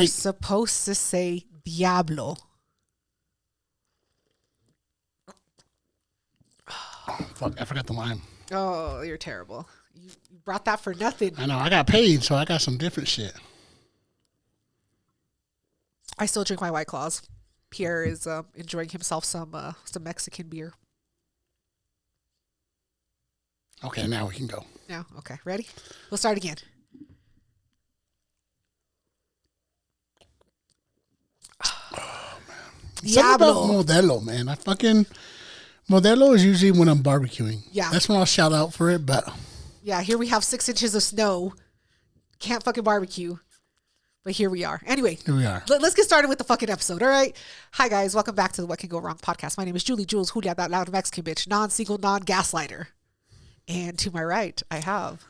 You're supposed to say Diablo. Oh, fuck, I forgot the line. Oh, you're terrible. You brought that for nothing. I know. I got paid, so I got some different shit. I still drink my White Claws. Pierre is enjoying himself some Mexican beer. Okay, now we can go. No, okay, ready? We'll start again. Oh man, Diablo. something about Modelo, man. Modelo is usually when I'm barbecuing. Yeah, that's when I'll shout out for it. But yeah, here we have 6 inches of snow. Can't fucking barbecue. But here we are. Anyway, here we are. Let's get started with the fucking episode, all right? Hi, guys. Welcome back to the What Can Go Wrong podcast. My name is Jules, Julia, that loud Mexican bitch, non-single, non-gaslighter. And to my right, I have...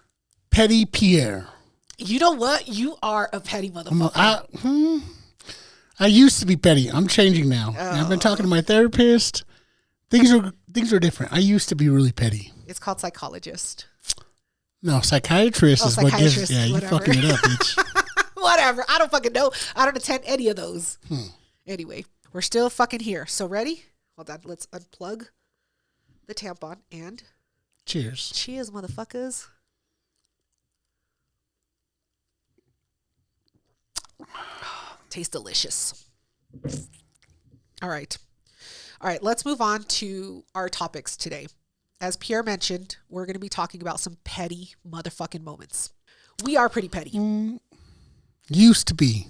Petty Pierre. You know what? You are a petty motherfucker. I used to be petty. I'm changing now. Oh. I've been talking to my therapist. Things are different. I used to be really petty. It's called psychologist. No, psychiatrist is what gives... Yeah, you fucking it up, bitch. Whatever. I don't fucking know. I don't attend any of those. Anyway, we're still fucking here. So ready? Hold on. Let's unplug the tampon and... Cheers. Cheers, motherfuckers. Tastes delicious. All right. Let's move on to our topics today. As Pierre mentioned, we're going to be talking about some petty motherfucking moments. We are pretty petty. Used to be.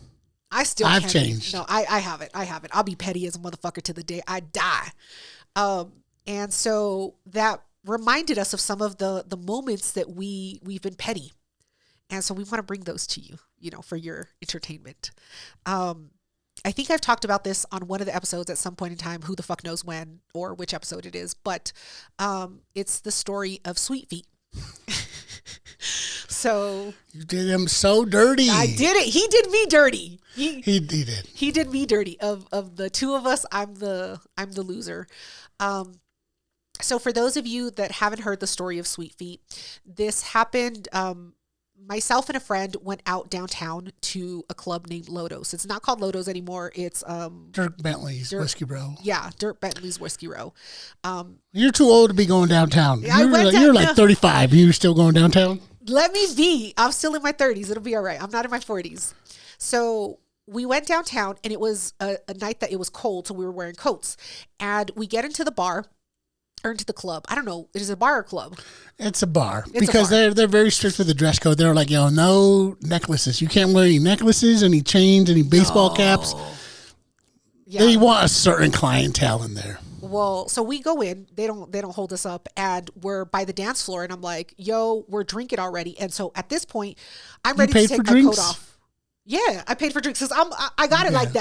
I've changed. No, I haven't. I'll be petty as a motherfucker to the day I die. And so that reminded us of some of the moments that we've been petty. And so we want to bring those to you, for your entertainment. I think I've talked about this on one of the episodes at some point in time, who the fuck knows when or which episode it is, but it's the story of Sweet Feet. So you did him so dirty. I did it. He did me dirty. He did. He did me dirty. Of the two of us, I'm the loser. So for those of you that haven't heard the story of Sweet Feet, this happened. Myself and a friend went out downtown to a club named Lodo's. It's not called Lodo's anymore. It's Dirk Bentley's Whiskey Row. Yeah, Dirk Bentley's Whiskey Row. You're too old to be going downtown. Yeah, you're like 35 and you're still going downtown? Let me be. I'm still in my 30s. It'll be all right. I'm not in my 40s. So we went downtown, and it was a night that it was cold, so we were wearing coats. And we get into the bar, or into the club. I don't know. Is it a bar or club? It's a bar. Because they're very strict with the dress code. They're like, no necklaces. You can't wear any necklaces, any chains, any baseball caps. Yeah. They want a certain clientele in there. Well, so we go in, they don't hold us up, and we're by the dance floor, and I'm like, yo, we're drinking already. And so at this point, I'm ready to take my coat off. Yeah, I paid for drinks because I got it like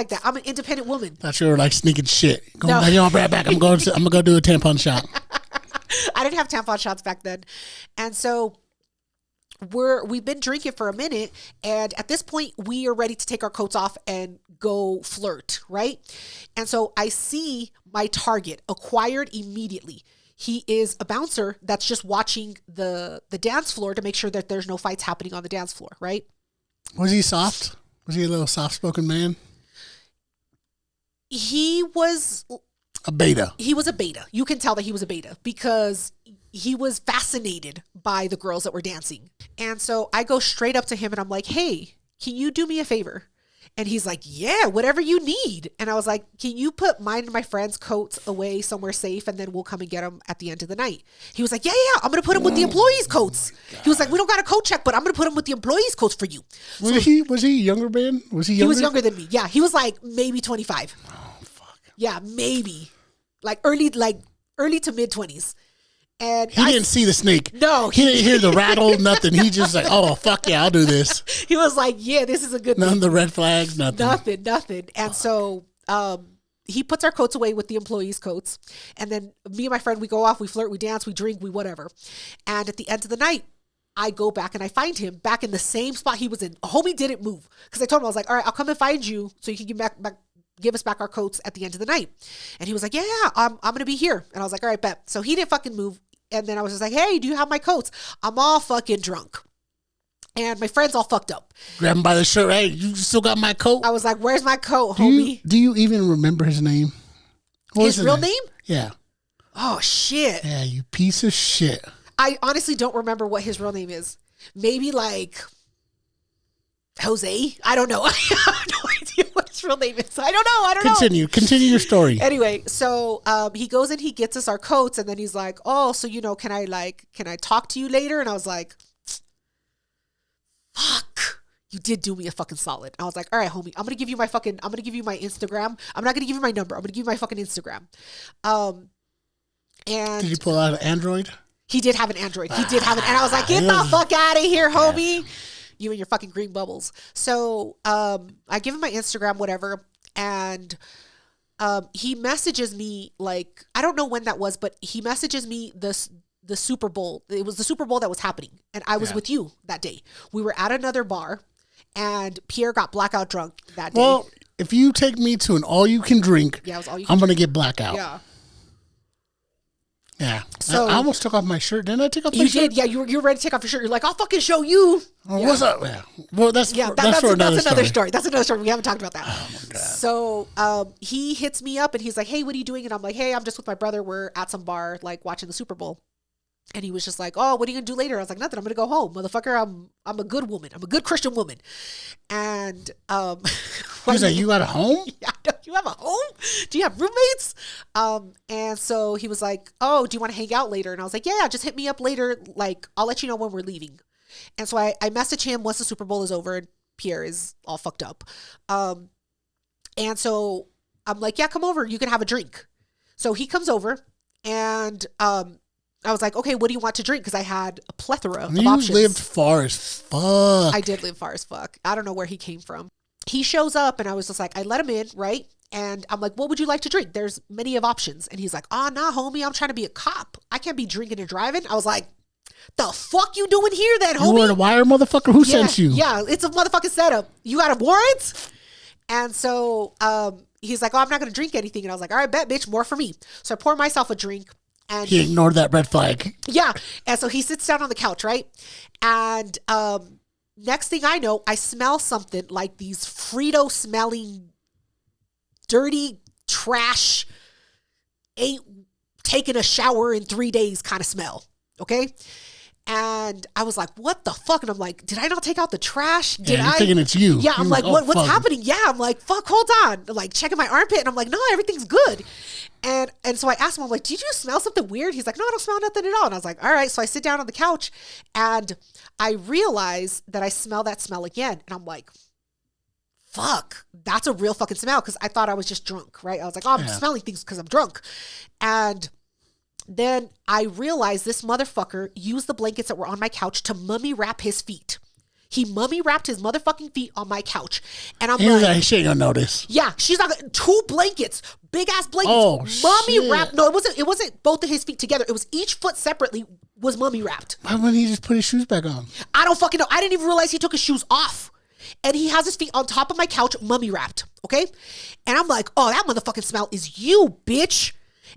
that. I'm an independent woman. Thought you were like sneaking shit. Right back. I'm gonna go do a tampon shot. I didn't have tampon shots back then. And so we've been drinking for a minute, and at this point we are ready to take our coats off and go flirt, right? And so I see my target acquired immediately. He is a bouncer that's just watching the dance floor to make sure that there's no fights happening on the dance floor, right? Was he soft? Was he a little soft-spoken man? He was a beta. He was a beta. You can tell that he was a beta because he was fascinated by the girls that were dancing. And so I go straight up to him and I'm like, hey, can you do me a favor? And he's like, yeah, whatever you need. And I was like, can you put mine and my friend's coats away somewhere safe, and then we'll come and get them at the end of the night? He was like, yeah, I'm going to put them with the employees' coats. He was like, we don't got a coat check, but I'm going to put them with the employees' coats for you. Was he a younger man? Was he younger? He was younger than me. Yeah, he was like maybe 25. Oh, fuck. Yeah, maybe. Like early to mid-20s. And he didn't see the snake. No. He didn't hear the rattle, nothing. He just like, oh, fuck yeah, I'll do this. He was like, yeah, this is a good None thing. of the red flags, nothing. Nothing. And so he puts our coats away with the employees' coats. And then me and my friend, we go off, we flirt, we dance, we drink, we whatever. And at the end of the night, I go back and I find him back in the same spot he was in. Homie didn't move. Because I told him, I was like, all right, I'll come and find you so you can give us back our coats at the end of the night. And he was like, yeah, I'm going to be here. And I was like, all right, bet. So he didn't fucking move. And then I was just like, hey, do you have my coats? I'm all fucking drunk. And my friend's all fucked up. Grab him by the shirt. Hey, you still got my coat? I was like, where's my coat, homie? Do you even remember his name? His real name? Yeah. Oh, shit. Yeah, you piece of shit. I honestly don't remember what his real name is. Maybe like Jose? I don't know. I have no idea what his real name is. I don't know. Continue your story. Anyway, so he goes and he gets us our coats, and then he's like, oh, so, can I talk to you later? And I was like, fuck, you did do me a fucking solid. I was like, all right, homie, I'm going to give you my Instagram. I'm not going to give you my number. I'm going to give you my fucking Instagram. And did you pull out an Android? He did have an Android. And I was like, get the fuck out of here, homie. You and your fucking green bubbles. So, I give him my Instagram, whatever. And, he messages me like, I don't know when that was, but he messages me the Super Bowl. It was the Super Bowl that was happening. And I was with you that day. We were at another bar and Pierre got blackout drunk that day. Well, if you take me to an all-you-can-drink, I'm going to get blackout. Yeah. Yeah. So I almost took off my shirt. Didn't I take off my shirt? You did. Yeah, you were ready to take off your shirt. You're like, I'll fucking show you. Oh, yeah. What's up? Yeah. Well, that's another story. That's another story. We haven't talked about that. Oh, my God. So he hits me up and he's like, hey, what are you doing? And I'm like, hey, I'm just with my brother. We're at some bar, like watching the Super Bowl. And he was just like, oh, what are you going to do later? I was like, nothing. I'm going to go home. Motherfucker, I'm a good woman. I'm a good Christian woman. And he's like, you got a home? Yeah, you have a home? Do you have roommates? And so he was like, oh, do you want to hang out later? And I was like, yeah, just hit me up later. Like, I'll let you know when we're leaving. And so I message him once the Super Bowl is over and Pierre is all fucked up. And so I'm like, yeah, come over. You can have a drink. So he comes over and I was like, okay, what do you want to drink? Because I had a plethora of options. You lived far as fuck. I did live far as fuck. I don't know where he came from. He shows up and I was just like, I let him in, right? And I'm like, what would you like to drink? There's many of options. And he's like, oh, nah, homie, I'm trying to be a cop. I can't be drinking and driving. I was like, the fuck you doing here then, homie? You were the wire motherfucker? Who sent you? Yeah, it's a motherfucking setup. You got a warrant? And so he's like, oh, I'm not going to drink anything. And I was like, all right, bet, bitch, more for me. So I pour myself a drink. And he ignored that red flag. Yeah. And so he sits down on the couch, right? And next thing I know, I smell something like these Frito smelling dirty trash, ain't taken a shower in 3 days kind of smell. Okay. And I was like, what the fuck? And I'm like, did I not take out the trash? You're thinking it's you. Yeah, I'm like, what's happening? Yeah, I'm like, fuck, hold on. I'm like, checking my armpit. And I'm like, no, everything's good. And so I asked him, I'm like, did you smell something weird? He's like, no, I don't smell nothing at all. And I was like, all right. So I sit down on the couch and I realize that I smell that smell again. And I'm like, fuck, that's a real fucking smell. Because I thought I was just drunk, right? I was like, oh, I'm smelling things because I'm drunk. And then I realized this motherfucker used the blankets that were on my couch to mummy wrap his feet. He mummy wrapped his motherfucking feet on my couch. And I'm like, she ain't gonna notice. Yeah, she's not gonna, 2 blankets, big ass blankets. Mummy wrapped. No, it wasn't both of his feet together. It was each foot separately was mummy wrapped. Why wouldn't he just put his shoes back on? I don't fucking know. I didn't even realize he took his shoes off. And he has his feet on top of my couch, mummy wrapped. Okay? And I'm like, oh, that motherfucking smell is you, bitch.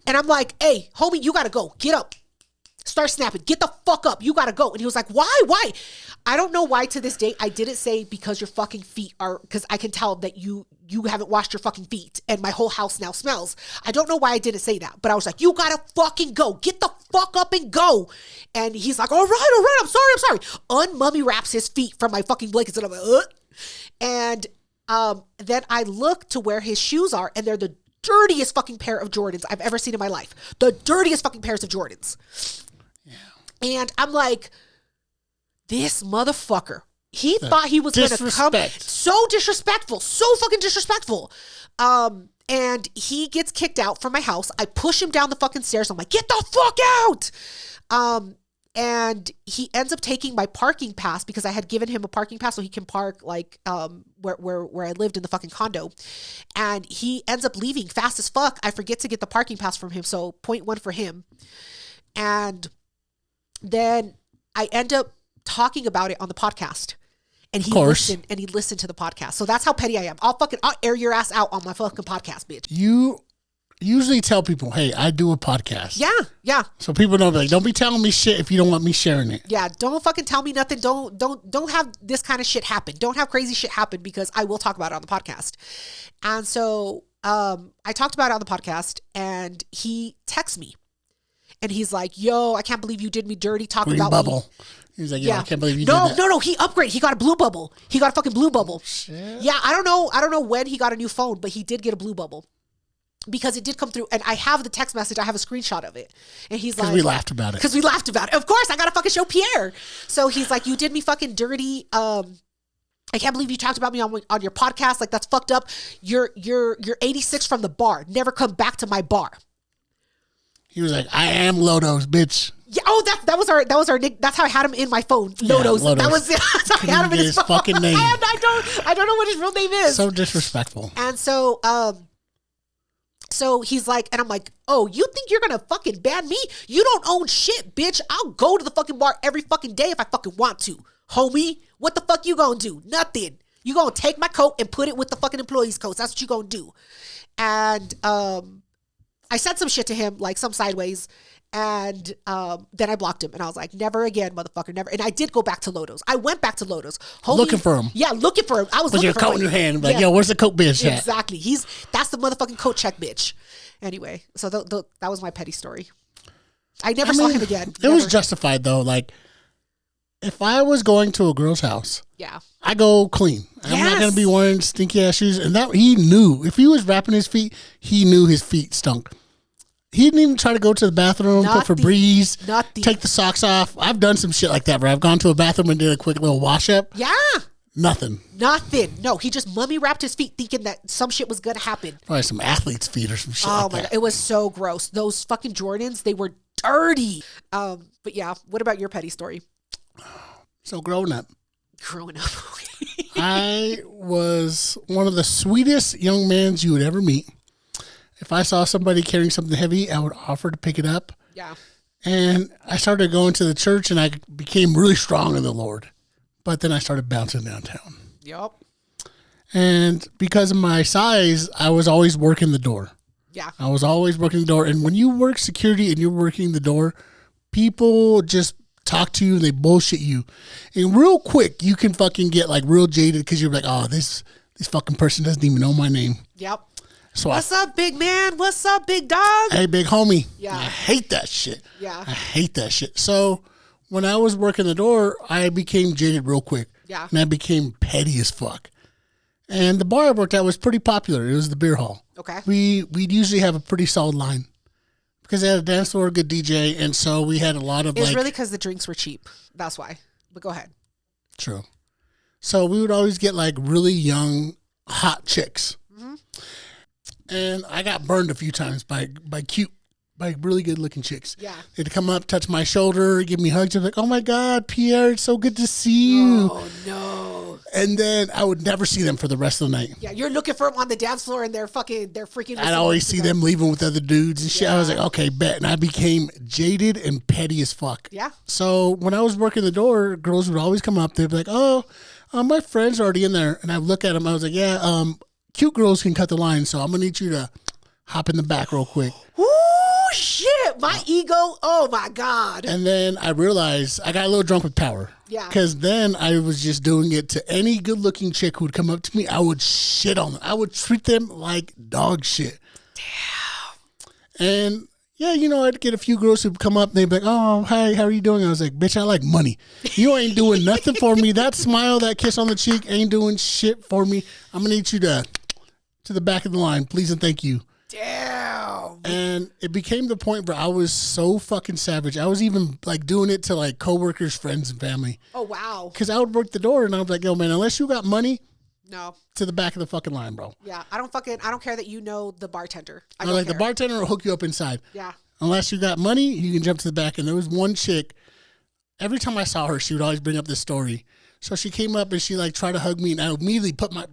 And I'm like, hey, homie, you gotta go. Get up. Start snapping. Get the fuck up. You gotta go. And he was like, why? Why? I don't know why to this day I didn't say because your fucking feet are, because I can tell that you haven't washed your fucking feet and my whole house now smells. I don't know why I didn't say that, but I was like, you gotta fucking go. Get the fuck up and go. And he's like, all right. I'm sorry. Unmummy wraps his feet from my fucking blankets. And I'm like, ugh. And then I look to where his shoes are and they're the dirtiest fucking pair of Jordans I've ever seen in my life. The dirtiest fucking pairs of Jordans. Yeah. And I'm like, this motherfucker, he thought he was going to come. So disrespectful. So fucking disrespectful. And he gets kicked out from my house. I push him down the fucking stairs. I'm like, get the fuck out. And he ends up taking my parking pass because I had given him a parking pass so he can park like where I lived in the fucking condo. And he ends up leaving fast as fuck. I forget to get the parking pass from him, so 0.1 for him. And then I end up talking about it on the podcast. And he listened to the podcast. So that's how petty I am. I'll air your ass out on my fucking podcast, bitch. usually tell people, hey, I do a podcast. Yeah, yeah. So people know, like, don't be telling me shit if you don't want me sharing it. Yeah, don't fucking tell me nothing. Don't have this kind of shit happen. Don't have crazy shit happen because I will talk about it on the podcast. And so I talked about it on the podcast, and he texts me. And he's like, yo, I can't believe you did me dirty talking Green about bubble. me. He's like, I can't believe you did that. No, he upgraded. He got a blue bubble. He got a fucking blue bubble. Shit. Yeah, I don't know when he got a new phone, but he did get a blue bubble. Because it did come through, and I have the text message. I have a screenshot of it. And he's like... Because we laughed about it. Because we laughed about it. Of course, I got to fucking show Pierre. So he's like, you did me fucking dirty. I can't believe you talked about me on your podcast. Like, that's fucked up. You're 86 from the bar. Never come back to my bar. He was like, I am Lodos, bitch. Yeah. Oh, that was our nick. That's how I had him in my phone. Lodos. Lodos. That was that's how I had him in his phone. Fucking name. And I don't know what his real name is. So disrespectful. And so he's like, and I'm like, oh, you think you're gonna fucking ban me? You don't own shit, bitch. I'll go to the fucking bar every fucking day if I fucking want to, homie. What the fuck you gonna do? Nothing. You gonna take my coat and put it with the fucking employees' coats. That's what you gonna do. And I said some shit to him, like some sideways, and then I blocked him, and I was like, never again, motherfucker, never. And I did go back to Lodos. I went back to Lodos. Looking for him. Yeah, looking for him. I was with looking your for coat him. in your hand, like, yo, where's the coat bitch at? Exactly. That's the motherfucking coat check bitch. Anyway, so that was my petty story. I never saw him again. It was justified, though. Like, if I was going to a girl's house, yeah, I go clean. I'm not going to be wearing stinky ass shoes. And that he knew. If he was wrapping his feet, he knew his feet stunk. He didn't even try to go to the bathroom, put Febreze, take the socks off. I've done some shit like that where I've gone to a bathroom and did a quick little wash up. Yeah. Nothing. No, he just mummy wrapped his feet thinking that some shit was going to happen. Probably some athlete's feet or some shit like that. Oh my God. It was so gross. Those fucking Jordans, they were dirty. But yeah, what about your petty story? So growing up. I was one of the sweetest young men you would ever meet. If I saw somebody carrying something heavy, I would offer to pick it up. Yeah. And I started going to the church, and I became really strong in the Lord. But then I started bouncing downtown. Yep. And because of my size, I was always working the door. Yeah. I was always working the door. And when you work security and you're working the door, people just talk to you and they bullshit you. And real quick, you can fucking get like real jaded because you're like, oh, this fucking person doesn't even know my name. Yep. So what's up, big man? What's up, big dog? Hey, big homie. Yeah. I hate that shit. Yeah. I hate that shit. So when I was working the door, I became jaded real quick. Yeah. And I became petty as fuck. And the bar I worked at was pretty popular. It was the beer hall. Okay. We'd usually have a pretty solid line because they had a dance floor, a good DJ, and so we had a lot of It's really because the drinks were cheap. That's why. But go ahead. True. So we would always get like really young, hot chicks. Mm-hmm. And I got burned a few times by really good looking chicks. Yeah. They'd come up, touch my shoulder, give me hugs. I'm like, oh my God, Pierre, it's so good to see you. Oh, no. And then I would never see them for the rest of the night. Yeah, you're looking for them on the dance floor and they're freaking. I'd always see them leaving with other dudes and shit. Yeah. I was like, okay, bet. And I became jaded and petty as fuck. Yeah. So when I was working the door, girls would always come up. They'd be like, oh, my friend's already in there. And I'd look at them. I was like, yeah, cute girls can cut the line. So I'm going to need you to hop in the back real quick. Ooh, shit. My ego. Oh, my God. And then I realized I got a little drunk with power. Yeah. Because then I was just doing it to any good-looking chick who would come up to me. I would shit on them. I would treat them like dog shit. Damn. And, yeah, you know, I'd get a few girls who'd come up and they'd be like, oh, hi, how are you doing? I was like, bitch, I like money. You ain't doing nothing for me. That smile, that kiss on the cheek ain't doing shit for me. I'm going to need you to the back of the line, please and thank you. Damn. And it became the point where I was so fucking savage. I was even like doing it to like coworkers, friends, and family. Oh, wow. Because I would work the door and I was like, yo, man, unless you got money, no. To the back of the fucking line, bro. Yeah. I don't care that you know the bartender. I don't care. The bartender will hook you up inside. Yeah. Unless you got money, you can jump to the back. And there was one chick, every time I saw her, she would always bring up this story. So she came up and she like tried to hug me and I immediately put my...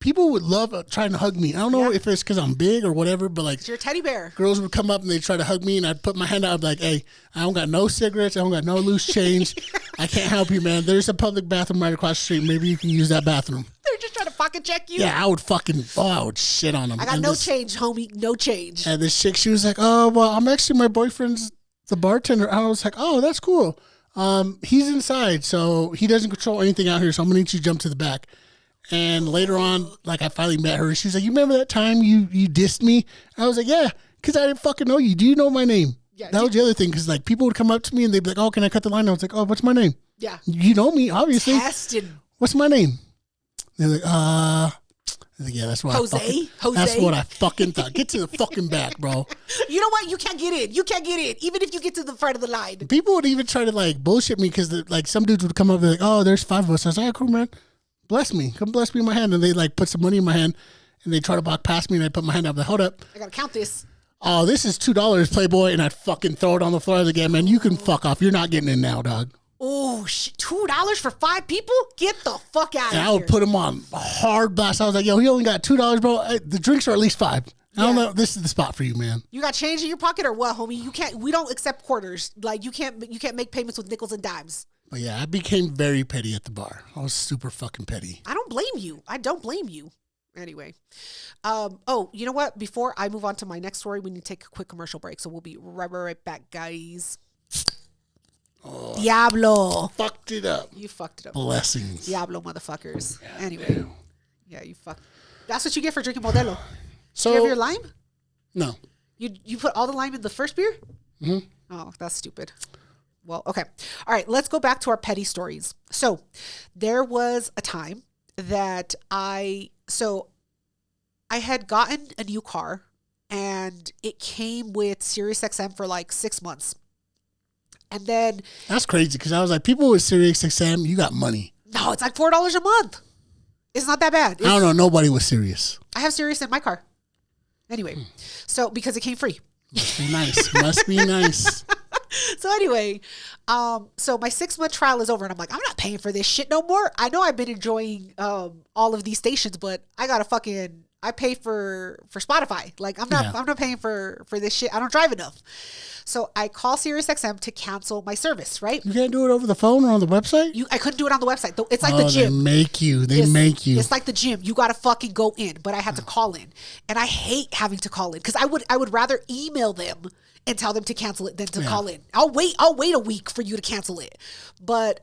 People would love trying to hug me. I don't know if it's because I'm big or whatever, but like... It's your teddy bear. Girls would come up and they'd try to hug me and I'd put my hand out. I'd be like, hey, I don't got no cigarettes. I don't got no loose change. I can't help you, man. There's a public bathroom right across the street. Maybe you can use that bathroom. They're just trying to pocket pocket check you. Yeah, I would shit on him. I got no change, homie. No change. And this chick, she was like, oh, well, I'm actually my boyfriend's the bartender. I was like, oh, that's cool. He's inside, so he doesn't control anything out here, so I'm going to need you to jump to the back. And later on, like, I finally met her. She's like, you remember that time you dissed me? I was like, yeah, because I didn't fucking know you. Do you know my name? Yeah, that was the other thing, because, like, people would come up to me and they'd be like, oh, can I cut the line? I was like, oh, what's my name? Yeah. You know me, obviously. Tested. What's my name? They're like, yeah, that's what Jose? That's what I fucking thought. Get to the fucking back, bro. You know what? You can't get in. You can't get in, even if you get to the front of the line. People would even try to, like, bullshit me because, like, some dudes would come up and be like, oh, there's 5 of us. I was like, oh, cool, man. Bless me. Come bless me in my hand. And they, like, put some money in my hand, and they try to walk past me, and I put my hand up. Like, hold up. I got to count this. Oh, this is $2, Playboy. And I'd fucking throw it on the floor again, man. You can fuck off. You're not getting in now, dog. Oh, shit. $2 for 5 people? Get the fuck out of here. And I would put him on hard blast. I was like, yo, he only got $2, bro. The drinks are at least 5. I don't know. This is the spot for you, man. You got change in your pocket or what, homie? You can't. We don't accept quarters. Like, you can't make payments with nickels and dimes. But yeah, I became very petty at the bar. I was super fucking petty. I don't blame you. I don't blame you. Anyway. Oh, you know what? Before I move on to my next story, we need to take a quick commercial break. So we'll be right back, guys. Oh, Diablo. Fucked it up. You fucked it up. Blessings. Diablo, motherfuckers. Yeah, anyway. damn. Yeah, you fucked. That's what you get for drinking Modelo. So, you have your lime? No. You put all the lime in the first beer? Mm-hmm. Oh, that's stupid. Well, okay. All right, let's go back to our petty stories. So there was a time that I had gotten a new car, and it came with SiriusXM for like 6 months. And then... That's crazy, because I was like, people with SiriusXM, you got money. No, it's like $4 a month. It's not that bad. I don't know. Nobody was Sirius. I have Sirius in my car. Anyway, so because it came free. Must be nice. Must be nice. So anyway, so my 6-month trial is over, and I'm like, I'm not paying for this shit no more. I know I've been enjoying all of these stations, but I pay for Spotify. Like I'm not paying for this shit. I don't drive enough. So I call SiriusXM to cancel my service, right? You can't do it over the phone or on the website? I couldn't do it on the website. It's like the gym. They make you. It's like the gym. You got to fucking go in, but I had to call in. And I hate having to call in because I would rather email them and tell them to cancel it than to call in. I'll wait a week for you to cancel it. But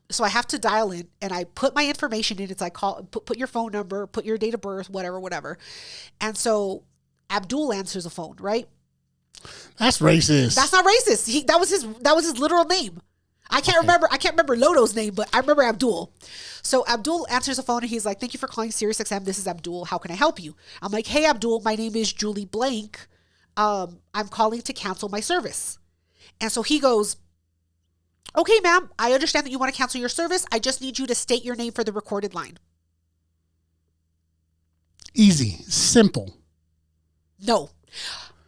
so I have to dial in, and I put my information in. It's like put your phone number, put your date of birth, whatever. And so Abdul answers the phone, right? That's racist. That's not racist. That was his literal name. I can't remember Lodo's name, but I remember Abdul. So Abdul answers the phone, and he's like, "Thank you for calling SiriusXM. This is Abdul. How can I help you?" I'm like, "Hey Abdul, my name is Julie Blank. I'm calling to cancel my service." And so he goes, "Okay, ma'am, I understand that you want to cancel your service. I just need you to state your name for the recorded line." Easy. Simple. No.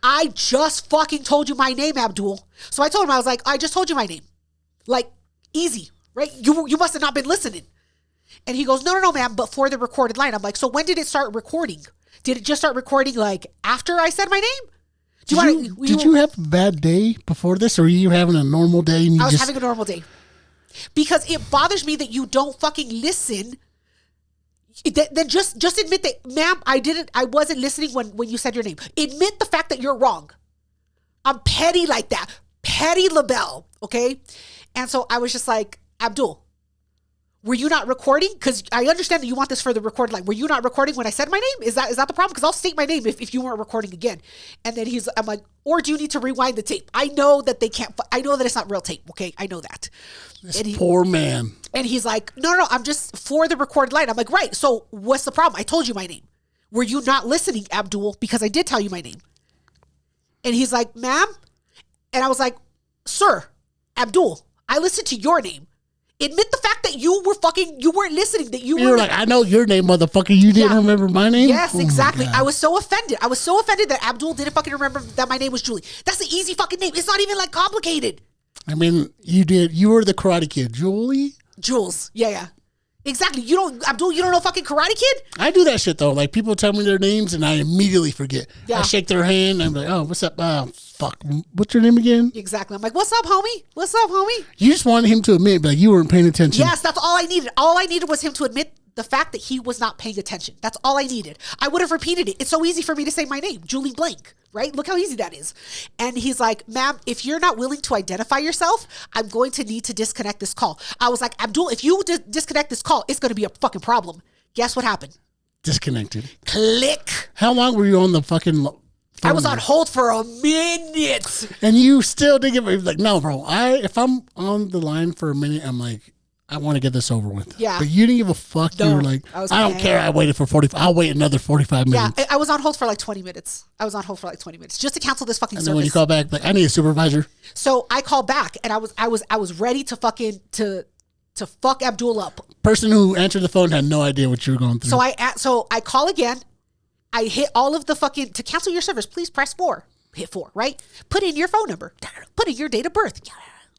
I just fucking told you my name, Abdul. So I told him, I was like, I just told you my name. Like, easy, right? You must have not been listening. And he goes, no, ma'am, but for the recorded line. I'm like, so when did it start recording? Did it just start recording like after I said my name? Did you have a bad day before this, or were you having a normal day? I was having a normal day. Because it bothers me that you don't fucking listen. Then just admit that, ma'am, I wasn't listening when you said your name. Admit the fact that you're wrong. I'm petty like that. Petty LaBelle, okay? And so I was just like, Abdul, were you not recording? Because I understand that you want this for the recorded line. Were you not recording when I said my name? Is that the problem? Because I'll state my name if you weren't recording again. And then I'm like, or do you need to rewind the tape? I know that they can't. I know that it's not real tape. Okay, I know that. Poor man. And he's like, no, I'm just for the recorded line. I'm like, right. So what's the problem? I told you my name. Were you not listening, Abdul? Because I did tell you my name. And he's like, ma'am. And I was like, sir, Abdul, I listened to your name. Admit the fact that you weren't listening. That you were like, I know your name, motherfucker. You didn't remember my name? Yes, exactly. I was so offended. that Abdul didn't fucking remember that my name was Julie. That's an easy fucking name. It's not even like complicated. I mean, you did. You were the Karate Kid. Jules. Yeah. Exactly. Abdul, you don't know fucking Karate Kid? I do that shit, though. Like, people tell me their names, and I immediately forget. Yeah. I shake their hand, and I'm like, oh, what's up? Fuck. What's your name again? Exactly. I'm like, what's up, homie? You just wanted him to admit, like, you weren't paying attention. Yes, that's all I needed. All I needed was him to admit the fact that he was not paying attention. That's all I needed. I would have repeated it. It's so easy for me to say my name, Julie Blank, right? Look how easy that is. And he's like, ma'am, if you're not willing to identify yourself, I'm going to need to disconnect this call. I was like, Abdul, if you disconnect this call, it's going to be a fucking problem. Guess what happened? Disconnected. Click. How long were you on the fucking phone? I was on hold for a minute. And you still didn't give me, like, no, bro. If I'm on the line for a minute, I'm like, I want to get this over with. Yeah. But you didn't give a fuck. No, you were like, I don't care. I waited for 45. I'll wait another 45 minutes. Yeah, I was on hold for like 20 minutes. Just to cancel this fucking and service. then when you call back, like, I need a supervisor. So I called back and I was ready to fucking to fuck Abdul up. Person who answered the phone had no idea what you were going through. So I call again. I hit all of the fucking, to cancel your service, please press 4. Hit 4, right? Put in your phone number. Put in your date of birth.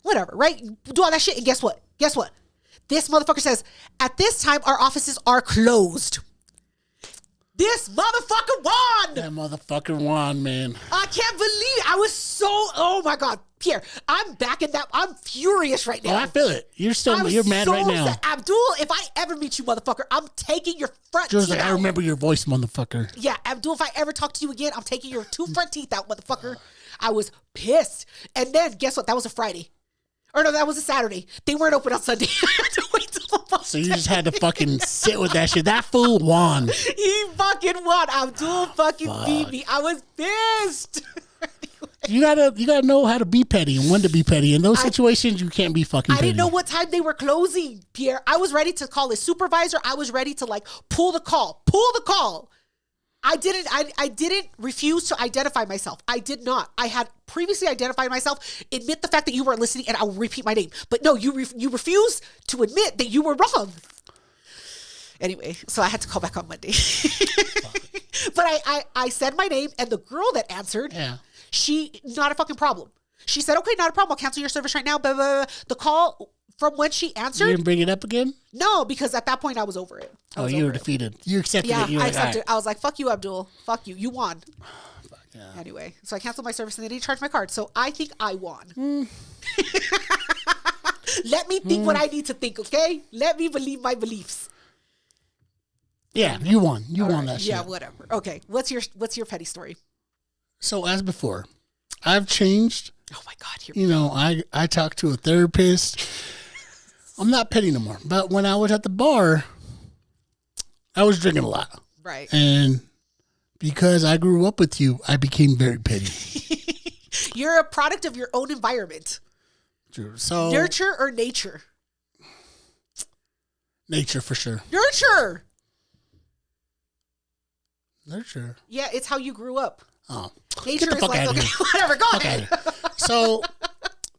Whatever, right? Do all that shit and guess what? This motherfucker says, at this time, our offices are closed. This motherfucker won. That motherfucker won, man. I can't believe it. I was so, oh my God. Pierre, I'm back in that. I'm furious right now. Oh, I feel it. You're mad right now. Upset. Abdul, if I ever meet you, motherfucker, I'm taking your front Jules, teeth like, out. I remember your voice, motherfucker. Yeah, Abdul, if I ever talk to you again, I'm taking your 2 front teeth out, motherfucker. I was pissed. And then, guess what? That was a Friday. Or no, that was a Saturday. They weren't open on Sunday. I had to wait till the So you just had to fucking sit with that shit. That fool won. He fucking won. Abdul fucking beat me. I was pissed. You gotta know how to be petty and when to be petty. In those situations, you can't be fucking petty. I didn't know what time they were closing, Pierre. I was ready to call a supervisor. I was ready to like pull the call. I didn't refuse to identify myself. I did not. I had previously identified myself, admit the fact that you weren't listening, and I will repeat my name. But no, you refused to admit that you were wrong. Anyway, so I had to call back on Monday. But I said my name, and the girl that answered, she, not a fucking problem. She said, okay, not a problem. I'll cancel your service right now. Blah, blah, blah. The call from when she answered. You didn't bring it up again? No, because at that point I was over it. You were defeated. You accepted it. Yeah, I accepted it. I was like, fuck you, Abdul. Fuck you. You won. Yeah. Anyway, so I canceled my service and they didn't charge my card. So I think I won. Let me think what I need to think, okay? Let me believe my beliefs. Yeah, you won. You won that shit. Yeah, whatever. Okay, what's your petty story? So as before, I've changed. Oh my God. You know, I talked to a therapist. I'm not petty no more. But when I was at the bar, I was drinking a lot. Right. And because I grew up with you, I became very petty. You're a product of your own environment. True. So nurture or nature? Nature for sure. Nurture. Yeah, it's how you grew up. Oh. Nature is like, okay, whatever, go ahead. So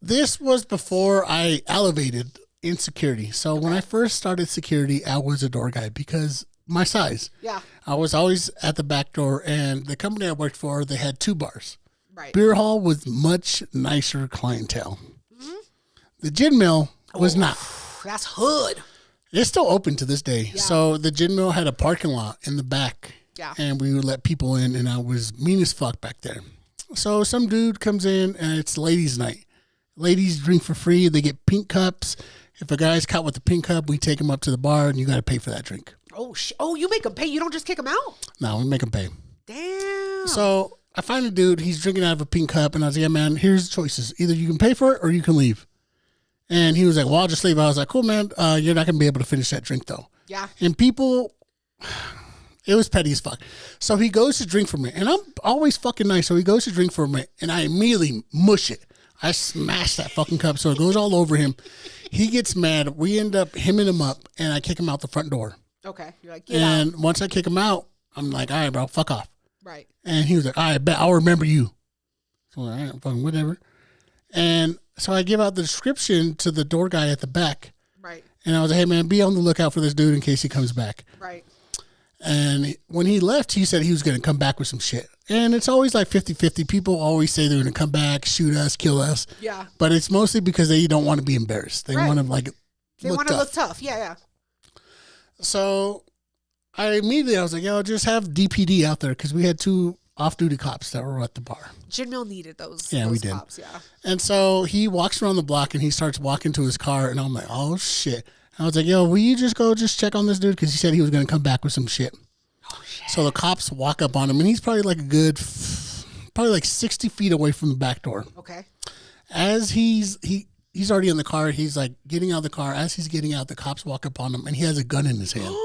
this was before I elevated in security. So when I first started security, I was a door guy because my size. Yeah. I was always at the back door, and the company I worked for, they had 2 bars. Right. Beer hall was much nicer clientele. Mm-hmm. The Ginn Mill was not. That's hood. It's still open to this day. Yeah. So the Ginn Mill had a parking lot in the back. Yeah. And we would let people in, and I was mean as fuck back there. So some dude comes in, and it's ladies' night. Ladies drink for free. They get pink cups. If a guy's caught with a pink cup, we take him up to the bar, and you got to pay for that drink. Oh, you make them pay. You don't just kick them out? No, we make them pay. Damn. So I find a dude. He's drinking out of a pink cup, and I was like, yeah, man, here's the choices. Either you can pay for it or you can leave. And he was like, well, I'll just leave. I was like, cool, man. You're not going to be able to finish that drink, though. Yeah. And people... It was petty as fuck. So he goes to drink from it. And I'm always fucking nice. So he goes to drink from it. And I immediately mush it. I smash that fucking cup. So it goes all over him. He gets mad. We end up hemming him up. And I kick him out the front door. Okay. You're like, get out. And once I kick him out, I'm like, all right, bro, fuck off. Right. And he was like, all right, bet I'll remember you. So all right, fucking whatever. And so I give out the description to the door guy at the back. Right. And I was like, hey, man, be on the lookout for this dude in case he comes back. Right. And when he left, he said he was going to come back with some shit. And it's always like 50-50. People always say they're going to come back, shoot us, kill us. Yeah. But it's mostly because they don't want to be embarrassed. They want to look tough. Yeah, yeah. So I was like, yo, just have DPD out there because we had 2 off-duty cops that were at the bar. Ginn Mill needed those. Yeah, we did. Cops, yeah. And so he walks around the block and he starts walking to his car. And I'm like, oh, shit. I was like, yo, will you just check on this dude? Because he said he was going to come back with some shit. Oh, shit. So the cops walk up on him, and he's probably like probably like 60 feet away from the back door. Okay. As he's already in the car. He's like getting out of the car. As he's getting out, the cops walk up on him, and he has a gun in his hand.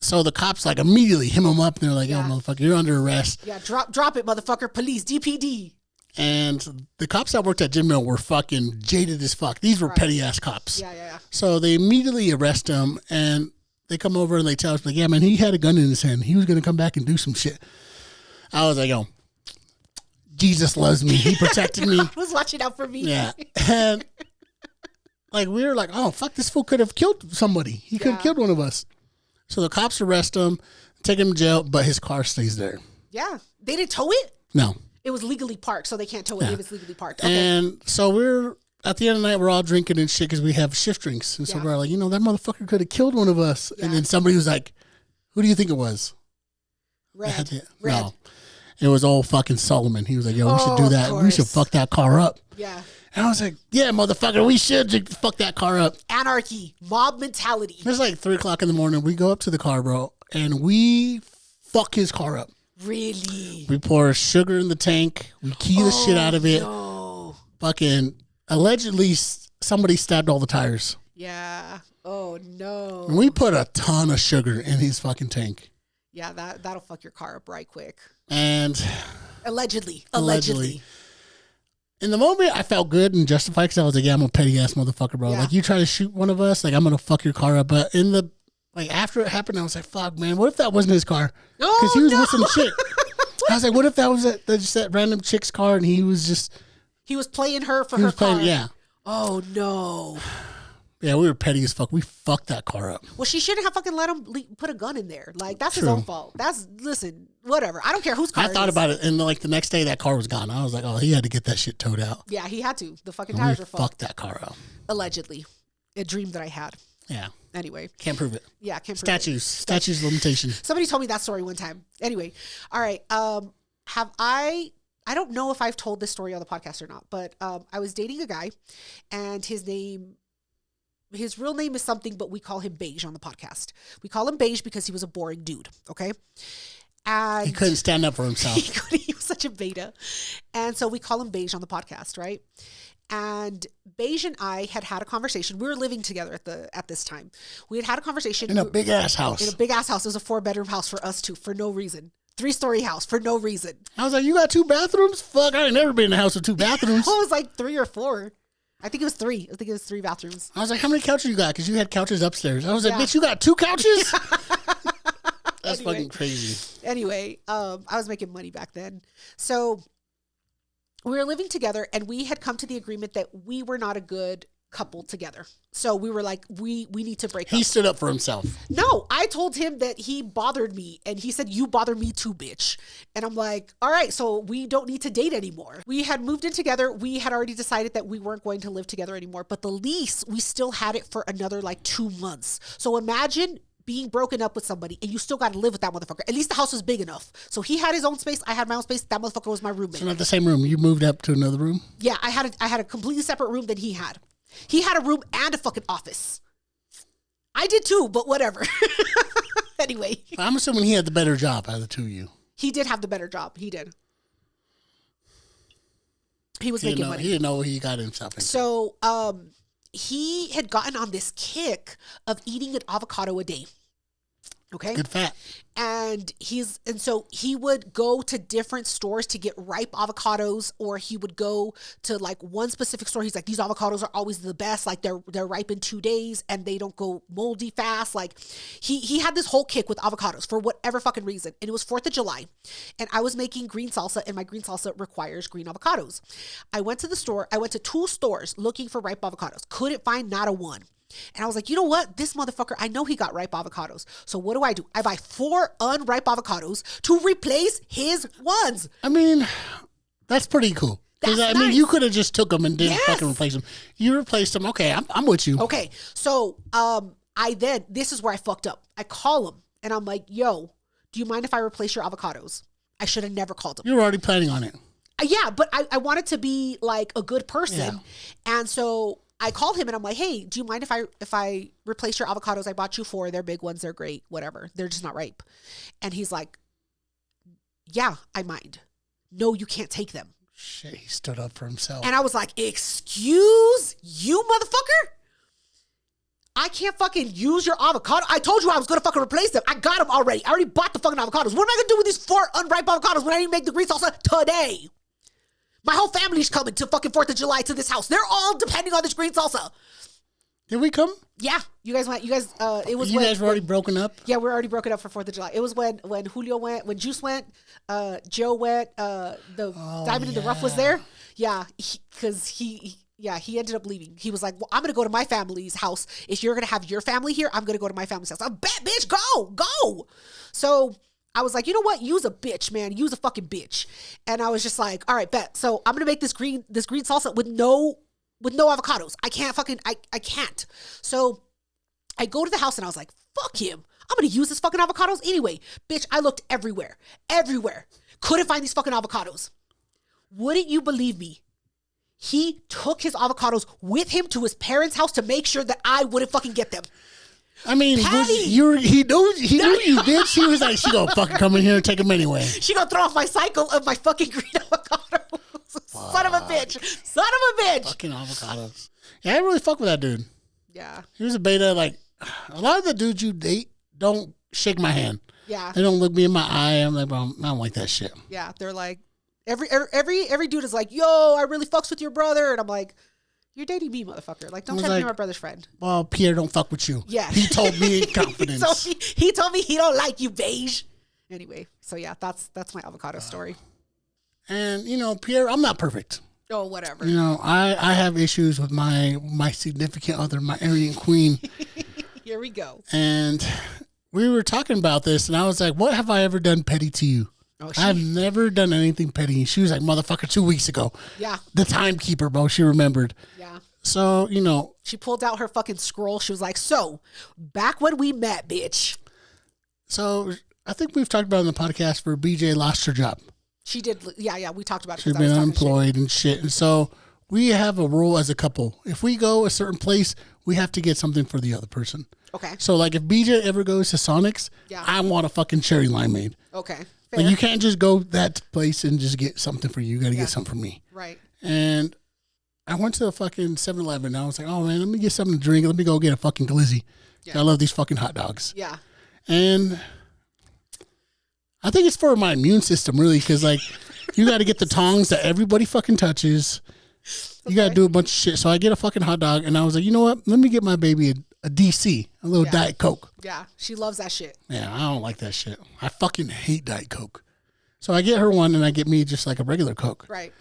So the cops like immediately hem him up, and they're like, yo, motherfucker, you're under arrest. Yeah, drop it, motherfucker. Police, DPD. And the cops that worked at Ginn Mill were fucking jaded as fuck. These were petty ass cops. Yeah. So they immediately arrest him, and they come over and they tell us, like, yeah, man, he had a gun in his hand. He was going to come back and do some shit. I was like, yo, Jesus loves me. He protected me. God was watching out for me. Yeah. And like, we were like, oh, fuck, this fool could have killed somebody. He could have killed one of us. So the cops arrest him, take him to jail, but his car stays there. Yeah. They didn't tow it? No. It was legally parked, so they can't tow it if it's legally parked. Okay. And so we're, at the end of the night, we're all drinking and shit because we have shift drinks. And so we're like, that motherfucker could have killed one of us. Yeah. And then somebody was like, who do you think it was? Red. No. It was old fucking Solomon. He was like, yo, we should do that. We should fuck that car up. Yeah. And I was like, yeah, motherfucker, we should fuck that car up. Anarchy. Mob mentality. It's like 3 o'clock in the morning. We go up to the car, bro, and we fuck his car up. Really? We pour sugar in the tank. We key the shit out of it. No. Fucking, allegedly, somebody stabbed all the tires. Yeah. Oh, no. And we put a ton of sugar in his fucking tank. Yeah, that'll fuck your car up right quick. And Allegedly. In the moment, I felt good and justified because I was like, yeah, I'm a petty ass motherfucker, bro. Yeah. Like, you try to shoot one of us, like, I'm going to fuck your car up. But after it happened, I was like, fuck, man, what if that wasn't his car? Because he was with some chick. I was like, what if that was that random chick's car and he was playing her for her car? Yeah. Oh, no. Yeah, we were petty as fuck. We fucked that car up. Well, she shouldn't have fucking let him put a gun in there. Like, that's his own fault. Listen, whatever. I don't care whose car it is. I thought about it, and like the next day, that car was gone. I was like, oh, he had to get that shit towed out. Yeah, he had to. The fucking tires were fucked. Fucked that car up. Allegedly. A dream that I had. Yeah. Anyway. Can't prove it. Yeah, can't prove it. Statutes limitation. Somebody told me that story one time. Anyway. All right. I don't know if I've told this story on the podcast or not, but I was dating a guy, and his real name is something, but we call him Beige on the podcast. We call him Beige because he was a boring dude. Okay. And he couldn't stand up for himself. He was such a beta. And so we call him Beige on the podcast. Right. And Beige and I had a conversation. We were living together at this time. We had a conversation in a big ass house. In a big ass house. It was a 4-bedroom house for us two for no reason. 3-story house for no reason. I was like, you got 2 bathrooms? Fuck, I ain't never been in a house with 2 bathrooms. It was like 3 or 4. I think it was 3. I think it was 3 bathrooms. I was like, how many couches you got? Because you had couches upstairs. I was like, bitch, you got 2 couches? That's fucking crazy. Anyway, I was making money back then. So we were living together, and we had come to the agreement that we were not a good couple together. So we were like, we need to break up. He stood up for himself. No, I told him that he bothered me, and he said, you bother me too, bitch. And I'm like, all right, so we don't need to date anymore. We had moved in together. We had already decided that we weren't going to live together anymore, but the lease, we still had it for another like 2 months. So imagine being broken up with somebody and you still got to live with that motherfucker. At least the house was big enough. So he had his own space. I had my own space. That motherfucker was my roommate. So not the same room. You moved up to another room? Yeah, I had a completely separate room than he had. He had a room and a fucking office. I did too, but whatever. Anyway. I'm assuming he had the better job out of the 2 of you. He did have the better job. He did. He was making money. He didn't know what he got himself into. So, he had gotten on this kick of eating an avocado a day. Okay. Good fat. And so he would go to different stores to get ripe avocados, or he would go to like one specific store. He's like, these avocados are always the best. Like they're ripe in 2 days and they don't go moldy fast. Like he had this whole kick with avocados for whatever fucking reason. And it was 4th of July and I was making green salsa, and my green salsa requires green avocados. I went to the store. I went to 2 stores looking for ripe avocados. Couldn't find not a one. And I was like, you know what? This motherfucker, I know he got ripe avocados. So what do? I buy 4 unripe avocados to replace his ones. I mean, that's pretty cool. Because I mean, you could have just took them and didn't fucking replace them. You replaced them. Okay, I'm with you. Okay, so this is where I fucked up. I call him and I'm like, yo, do you mind if I replace your avocados? I should have never called him. You were already planning on it. Yeah, but I wanted to be like a good person. Yeah. And so I called him and I'm like, hey, do you mind if I replace your avocados I bought you 4? They're big ones. They're great. Whatever. They're just not ripe. And he's like, yeah, I mind. No, you can't take them. Shit, he stood up for himself. And I was like, excuse you, motherfucker? I can't fucking use your avocado. I told you I was going to fucking replace them. I got them already. I already bought the fucking avocados. What am I going to do with these 4 unripe avocados when I didn't make the green salsa today? My whole family's coming to fucking 4th of July to this house. They're all depending on this green salsa. Did we come? Yeah. You guys went. It was you guys were already broken up? Yeah, we're already broken up for 4th of July. It was when Julio went, when Jules went, Joe went, Diamond in the Rough was there. Yeah, because he ended up leaving. He was like, well, I'm going to go to my family's house. If you're going to have your family here, I'm going to go to my family's house. I bet, bitch, go. So I was like, you know what? Use a bitch, man. Use a fucking bitch. And I was just like, all right, bet. So I'm going to make this green salsa with no avocados. I can't. So I go to the house and I was like, fuck him. I'm going to use this fucking avocados anyway. Bitch, I looked everywhere. Couldn't find these fucking avocados. Wouldn't you believe me? He took his avocados with him to his parents' house to make sure that I wouldn't fucking get them. I mean, he knew you, bitch. He was like, she gonna fucking come in here and take them anyway. She gonna throw off my cycle of my fucking green avocados. Son of a bitch. Fucking avocados. Yeah, I really fuck with that dude. Yeah. He was a beta. Like, a lot of the dudes you date don't shake my hand. Yeah. They don't look me in my eye. I'm like, bro, I don't like that shit. Yeah. They're like, every dude is like, yo, I really fucks with your brother. And I'm like, you're dating me, motherfucker. Like, don't try to be my brother's friend. Well, Pierre don't fuck with you. Yeah. He told me in confidence. he told me he don't like you, Beige. Anyway, so yeah, that's my avocado story. And, Pierre, I'm not perfect. Oh, whatever. I have issues with my significant other, my Aryan queen. Here we go. And we were talking about this, and I was like, what have I ever done petty to you? I've never done anything petty. She was like, motherfucker, 2 weeks ago. Yeah. The timekeeper, bro. She remembered. Yeah. So, she pulled out her fucking scroll. She was like, so, back when we met, bitch. So, I think we've talked about in the podcast where BJ lost her job. She did. Yeah. We talked about it. She's been unemployed and shit. And so, we have a rule as a couple. If we go a certain place, we have to get something for the other person. Okay. So, like, if BJ ever goes to Sonic's, I want a fucking cherry limeade. Okay. Like, you can't just go that place and just get something for you. You got to get something for me. Right. And I went to a fucking 7-Eleven. And I was like, oh, man, let me get something to drink. Let me go get a fucking glizzy. Yeah. I love these fucking hot dogs. Yeah. And I think it's for my immune system, really, because, like, you got to get the tongs that everybody fucking touches. You got to do a bunch of shit. So I get a fucking hot dog. And I was like, you know what? Let me get my baby a DC, a little Diet Coke. Yeah, she loves that shit. Yeah, I don't like that shit. I fucking hate Diet Coke. So I get her one and I get me just like a regular Coke. Right.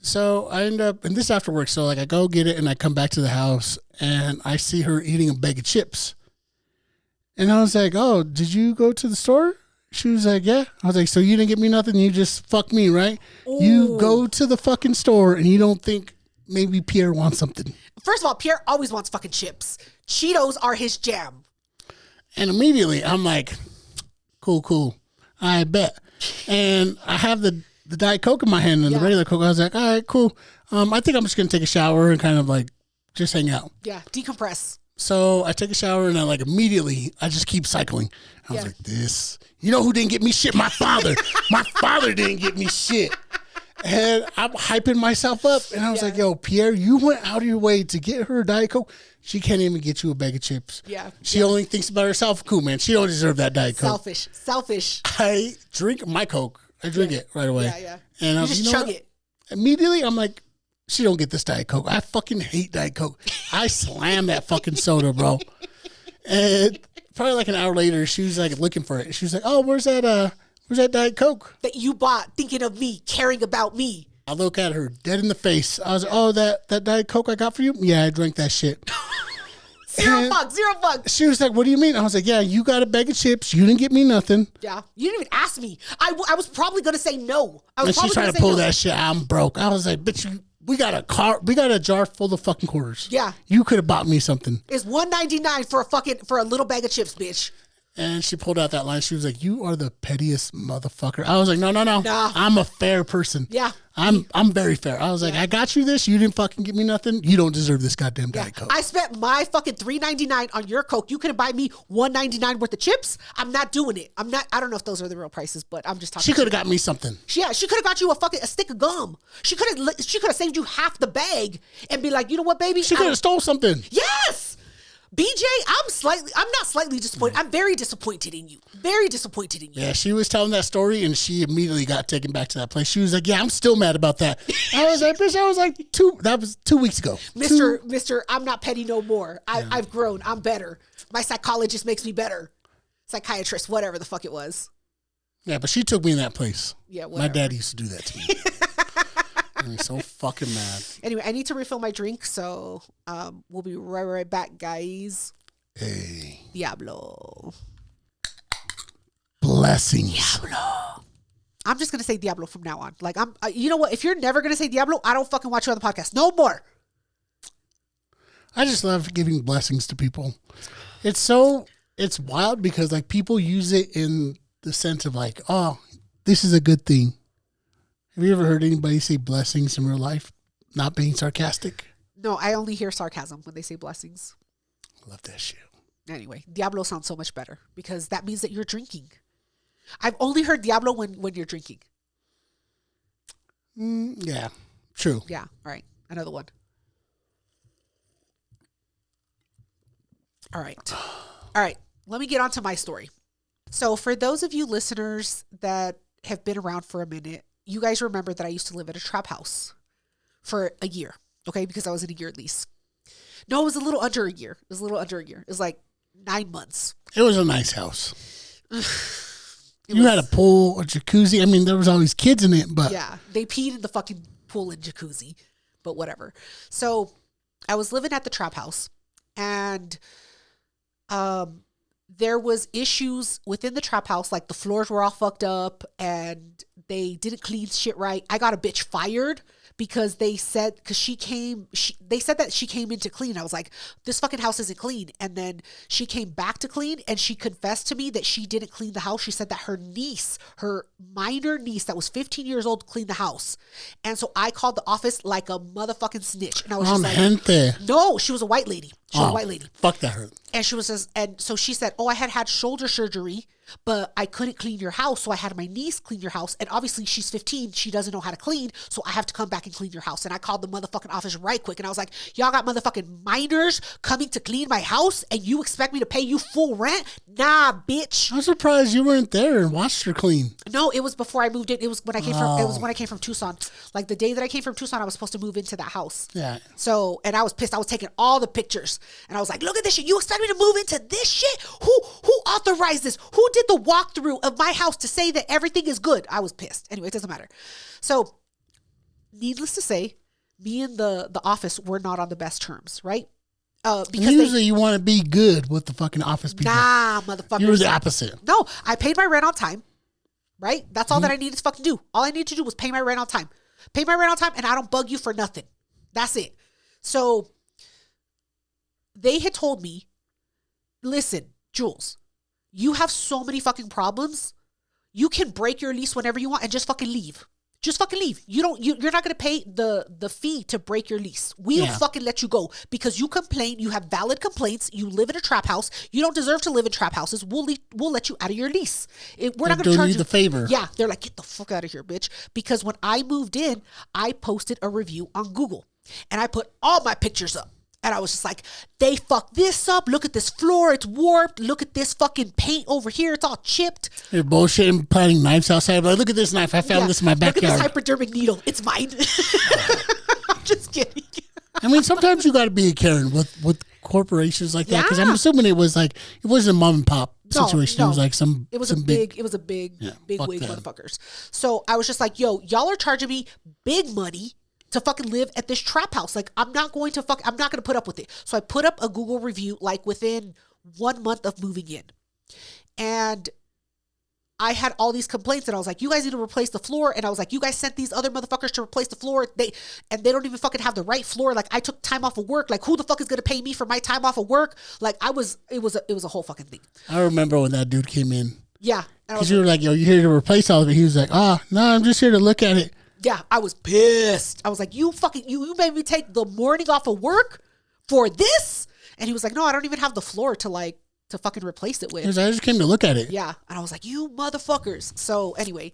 So I end up, and this after work, so like I go get it and I come back to the house and I see her eating a bag of chips. And I was like, oh, did you go to the store? She was like, yeah. I was like, so you didn't get me nothing? You just fucked me, right? Ooh. You go to the fucking store and you don't think maybe Pierre wants something. First of all, Pierre always wants fucking chips. Cheetos are his jam. And immediately I'm like, cool. I bet. And I have the Diet Coke in my hand and the regular Coke. I was like, all right, cool. I think I'm just going to take a shower and kind of like just hang out. Yeah, decompress. So I take a shower and I like immediately, I just keep cycling. I was like, this, you know who didn't get me shit? My father. My father didn't get me shit. And I'm hyping myself up. And I was like, yo, Pierre, you went out of your way to get her a Diet Coke. She can't even get you a bag of chips. Yeah. She only thinks about herself. Cool, man. She don't deserve that Diet Coke. Selfish. I drink my Coke. I drink it right away. Yeah. And you just chug it. Immediately, I'm like, she don't get this Diet Coke. I fucking hate Diet Coke. I slam that fucking soda, bro. And probably like an hour later, she was like looking for it. She was like, oh, where's that Diet Coke? That you bought thinking of me, caring about me. I look at her dead in the face. I was like, oh, that Diet Coke I got for you? Yeah, I drank that shit. Zero bucks. She was like, what do you mean? I was like, yeah, you got a bag of chips. You didn't get me nothing. Yeah. You didn't even ask me. I was probably going to say no. And she's trying to pull that shit. I'm broke. I was like, bitch, we got a jar full of fucking quarters. Yeah. You could have bought me something. It's $1.99 for a little bag of chips, bitch. And she pulled out that line. She was like, "You are the pettiest motherfucker." I was like, "No. I'm a fair person. Yeah. I'm very fair." I was like, "I got you this. You didn't fucking give me nothing. You don't deserve this goddamn Diet Coke." I spent my fucking $3.99 on your Coke. You couldn't buy me $1.99 worth of chips. I'm not doing it. I don't know if those are the real prices, but I'm just talking. She could have got me something. Yeah, she could have got you a stick of gum. She could have saved you half the bag and be like, "You know what, baby? She could have stole something." Yes. BJ, I'm not slightly disappointed. I'm very disappointed in you. Very disappointed in you. Yeah, she was telling that story and she immediately got taken back to that place. She was like, "Yeah, I'm still mad about that." I was like, "Bitch, that was 2 weeks ago." Mr. I'm not petty no more. I've grown. I'm better. My psychologist makes me better. Psychiatrist, whatever the fuck it was. Yeah, but she took me in that place. Yeah, whatever. My dad used to do that to me. I'm so fucking mad. Anyway, I need to refill my drink, so we'll be right back, guys. Hey. Diablo. Blessings. Diablo. I'm just going to say Diablo from now on. Like, you know what? If you're never going to say Diablo, I don't fucking watch you on the podcast. No more. I just love giving blessings to people. It's wild because, like, people use it in the sense of, like, oh, this is a good thing. Have you ever heard anybody say blessings in real life, not being sarcastic? No, I only hear sarcasm when they say blessings. I love that shit. Anyway, Diablo sounds so much better because that means that you're drinking. I've only heard Diablo when you're drinking. Yeah, true. Yeah, all right. Another one. All right. Let me get on to my story. So for those of you listeners that have been around for a minute, you guys remember that I used to live at a trap house for a year, okay? Because I was in a year lease. No, it was a little under a year. It was like 9 months. It was a nice house. You had a pool, a jacuzzi. I mean, there was always kids in it, but... Yeah, they peed in the fucking pool and jacuzzi, but whatever. So I was living at the trap house, and there was issues within the trap house, like the floors were all fucked up, and they didn't clean shit right. I got a bitch fired because they said that she came in to clean. I was like, this fucking house isn't clean. And then she came back to clean and she confessed to me that she didn't clean the house. She said that her minor niece that was 15 years old cleaned the house. And so I called the office like a motherfucking snitch. And I was just like, no, she was a white lady. Fuck that hurt. And so she said, "Oh, I had shoulder surgery, but I couldn't clean your house. So I had my niece clean your house. And obviously she's 15. She doesn't know how to clean. So I have to come back and clean your house." And I called the motherfucking office right quick. And I was like, "Y'all got motherfucking minors coming to clean my house and you expect me to pay you full rent? Nah, bitch." I'm surprised you weren't there and watched her clean. No, it was before I moved in. It was when I came from Tucson. Like the day that I came from Tucson, I was supposed to move into that house. Yeah. So, and I was pissed. I was taking all the pictures and I was like, "Look at this shit. You expect me to move into this shit? Who authorized this? Who did the walkthrough of my house to say that everything is good?" I was pissed. Anyway, it doesn't matter. So, needless to say, me and the office were not on the best terms, right? Because usually you want to be good with the fucking office people. Nah, motherfucker. You were the opposite. No, I paid my rent on time, right? That's all that I needed to fucking do. All I needed to do was pay my rent on time. Pay my rent on time and I don't bug you for nothing. That's it. So they had told me, "Listen, Jules, you have so many fucking problems. You can break your lease whenever you want and just fucking leave. Just fucking leave. You're not going to pay the fee to break your lease. We'll fucking let you go because you complain. You have valid complaints. You live in a trap house. You don't deserve to live in trap houses. We'll let you out of your lease. We're not going to charge you the favor." Yeah. They're like, "Get the fuck out of here, bitch." Because when I moved in, I posted a review on Google and I put all my pictures up. And I was just like, "They fucked this up. Look at this floor. It's warped. Look at this fucking paint over here. It's all chipped." You're bullshitting, planting knives outside. Like, "Look at this knife. I found this in my backyard. Look at this hypodermic needle. It's mine." I'm just kidding. I mean, sometimes you got to be a Karen with corporations like that. Because I'm assuming it wasn't a mom and pop situation. No. It was like It was a big wig motherfuckers. So I was just like, "Yo, y'all are charging me big money to fucking live at this trap house. Like, I'm not going to put up with it." So I put up a Google review like within 1 month of moving in. And I had all these complaints and I was like, you guys need to replace the floor. And I was like, you guys sent these other motherfuckers to replace the floor. They don't even fucking have the right floor. Like I took time off of work. Like who the fuck is going to pay me for my time off of work? Like it was a whole fucking thing. I remember when that dude came in. Yeah. Because you were like, yo, you here to replace all of it? He was like, no, I'm just here to look at it. Yeah. I was pissed. I was like, you made me take the morning off of work for this? And he was like, no, I don't even have the floor to fucking replace it with. I just came to look at it. Yeah. And I was like, you motherfuckers. So anyway,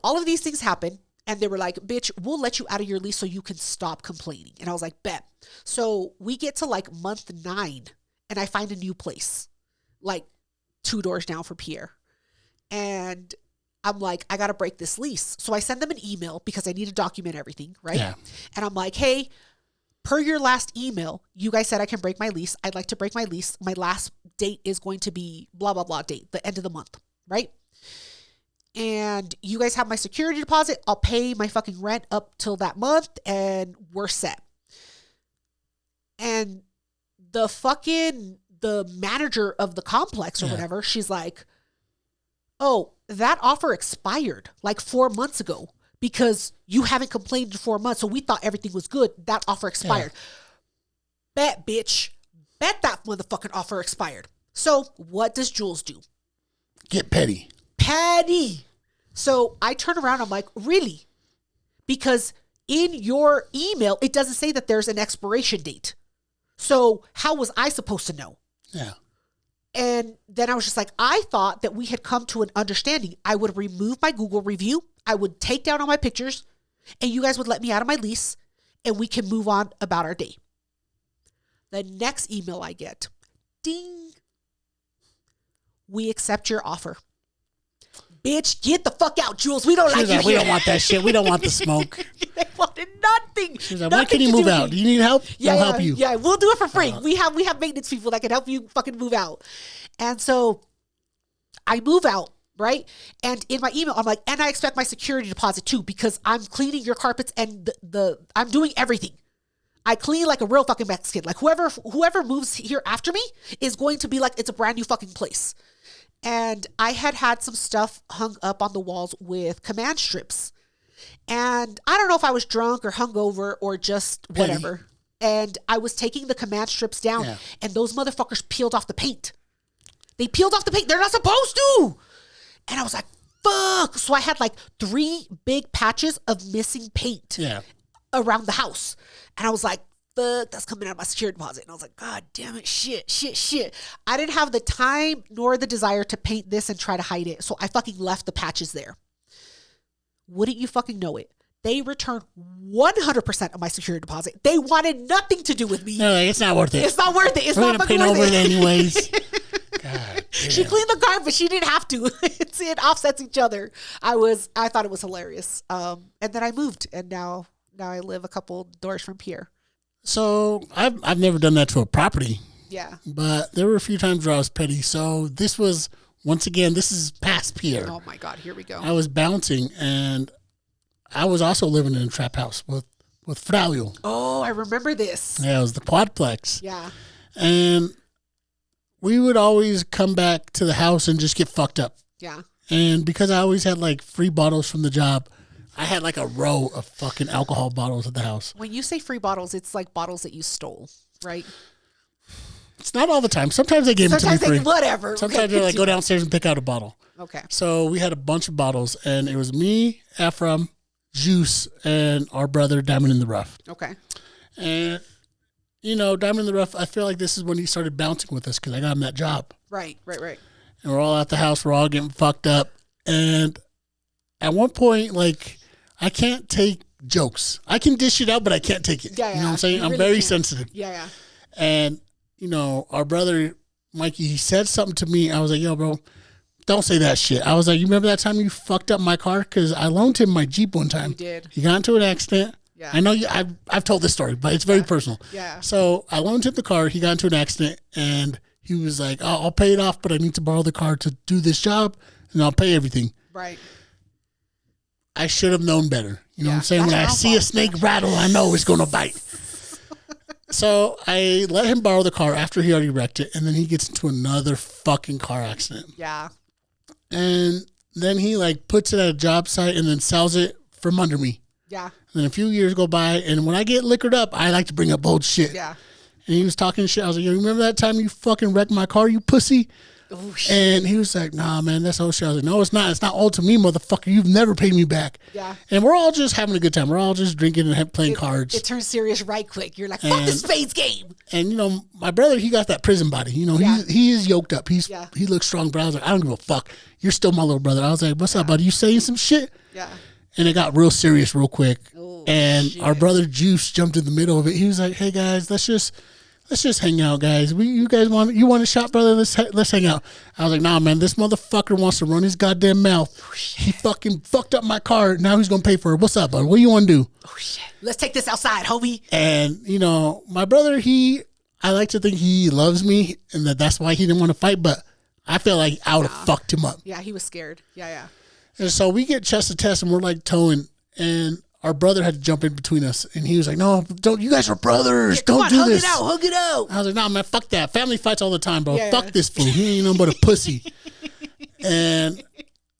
all of these things happen and they were like, bitch, we'll let you out of your lease so you can stop complaining. And I was like, bet. So we get to like month 9 and I find a new place, like 2 doors down from Pierre. And I'm like, I got to break this lease. So I send them an email because I need to document everything. Right. Yeah. And I'm like, hey, per your last email, you guys said I can break my lease. I'd like to break my lease. My last date is going to be blah, blah, blah date, the end of the month, right? And you guys have my security deposit. I'll pay my fucking rent up till that month and we're set. And the manager of the complex or whatever, she's like, oh, that offer expired like 4 months ago. Because you haven't complained in 4 months, so we thought everything was good. That offer expired. Yeah. Bet, bitch. Bet that motherfucking offer expired. So what does Jules do? Get petty. Petty. So I turn around, I'm like, really? Because in your email, it doesn't say that there's an expiration date. So how was I supposed to know? Yeah. And then I was just like, I thought that we had come to an understanding. I would remove my Google review. I would take down all my pictures and you guys would let me out of my lease and we can move on about our day. The next email I get, ding, we accept your offer. Bitch, get the fuck out, Jules. We don't like you. We don't want that shit. We don't want the smoke. They wanted nothing. She's like, why can't you move out? Do you need help? Yeah, I'll help you. Yeah, we'll do it for free. We have maintenance people that can help you fucking move out. And so I move out. Right. And in my email, I'm like, and I expect my security deposit too, because I'm cleaning your carpets and I'm doing everything. I clean like a real fucking Mexican. Like whoever moves here after me is going to be like, it's a brand new fucking place. And I had some stuff hung up on the walls with command strips. And I don't know if I was drunk or hungover or just whatever. And I was taking the command strips down and those motherfuckers peeled off the paint. They peeled off the paint. They're not supposed to. And I was like, fuck. So I had like 3 big patches of missing paint around the house. And I was like, fuck, that's coming out of my security deposit. And I was like, God damn it, shit. I didn't have the time nor the desire to paint this and try to hide it. So I fucking left the patches there. Wouldn't you fucking know it? They returned 100% of my security deposit. They wanted nothing to do with me. No, it's not worth it. It's not worth it. It's not fucking worth it. We're going to paint over it anyways. God, she cleaned the carpet. She didn't have to. It offsets each other. I thought it was hilarious. And then I moved, and now I live a couple doors from Pierre. So I've never done that to a property. Yeah. But there were a few times where I was petty. So this was, once again, this is past Pierre. Oh my God, here we go. I was bouncing, and I was also living in a trap house with Fraulio. Oh, I remember this. Yeah, it was the quadplex. Yeah. And we would always come back to the house and just get fucked up. Yeah. And because I always had like free bottles from the job, I had like a row of fucking alcohol bottles at the house. When you say free bottles, it's like bottles that you stole, right? It's not all the time. Sometimes they gave them to me free. Whatever. Sometimes they're like, go downstairs and pick out a bottle. Okay. So we had a bunch of bottles, and it was me, Ephraim, Juice, and our brother, Diamond in the Rough. Okay. And you know, Diamond in the Rough, I feel like this is when he started bouncing with us because I got him that job. Right. And we're all at the house. We're all getting fucked up. And at one point, like, I can't take jokes. I can dish it out, but I can't take it. Yeah. You know what I'm saying? I'm very sensitive. Yeah. And, you know, our brother, Mikey, he said something to me. I was like, yo, bro, don't say that shit. I was like, you remember that time you fucked up my car? Because I loaned him my Jeep one time. You did. He got into an accident. Yeah. I know I've told this story, but it's very personal. Yeah. So I loaned him the car. He got into an accident, and he was like, oh, I'll pay it off, but I need to borrow the car to do this job, and I'll pay everything. Right. I should have known better. You know what I'm saying? When I see a snake rattle, I know it's going to bite. So I let him borrow the car after he already wrecked it, and then he gets into another fucking car accident. Yeah. And then he like puts it at a job site and then sells it from under me. Yeah. And then a few years go by, and when I get liquored up, I like to bring up old shit. Yeah. And he was talking shit. I was like, you remember that time you fucking wrecked my car, you pussy? Oh, shit. And he was like, nah, man, that's old shit. I was like, no, it's not. It's not old to me, motherfucker. You've never paid me back. Yeah. And we're all just having a good time. We're all just drinking and playing cards. It turns serious right quick. You're like, fuck this spades game. And, you know, my brother, he got that prison body. You know, he is yoked up. He looks strong, but I was like, I don't give a fuck. You're still my little brother. I was like, what's up, buddy? You saying some shit? Yeah. And it got real serious real quick. Oh, and shit. Our brother Jules jumped in the middle of it. He was like, hey, guys, let's just hang out, guys. You guys want a shot, brother? Let's hang out. I was like, nah, man, this motherfucker wants to run his goddamn mouth. Oh, he fucking fucked up my car. Now he's going to pay for it. What's up, bud? What do you want to do? Oh, shit. Let's take this outside, homie. And, you know, my brother, I like to think he loves me and that's why he didn't want to fight, but I feel like I would have fucked him up. Yeah, he was scared. Yeah. And so we get chest to chest and we're like towing, and our brother had to jump in between us, and he was like, no, don't, you guys are brothers. Yeah, don't do this. Hug it out. I was like, nah, man, fuck that. Family fights all the time, bro. Fuck this fool. He ain't nothing but a pussy. And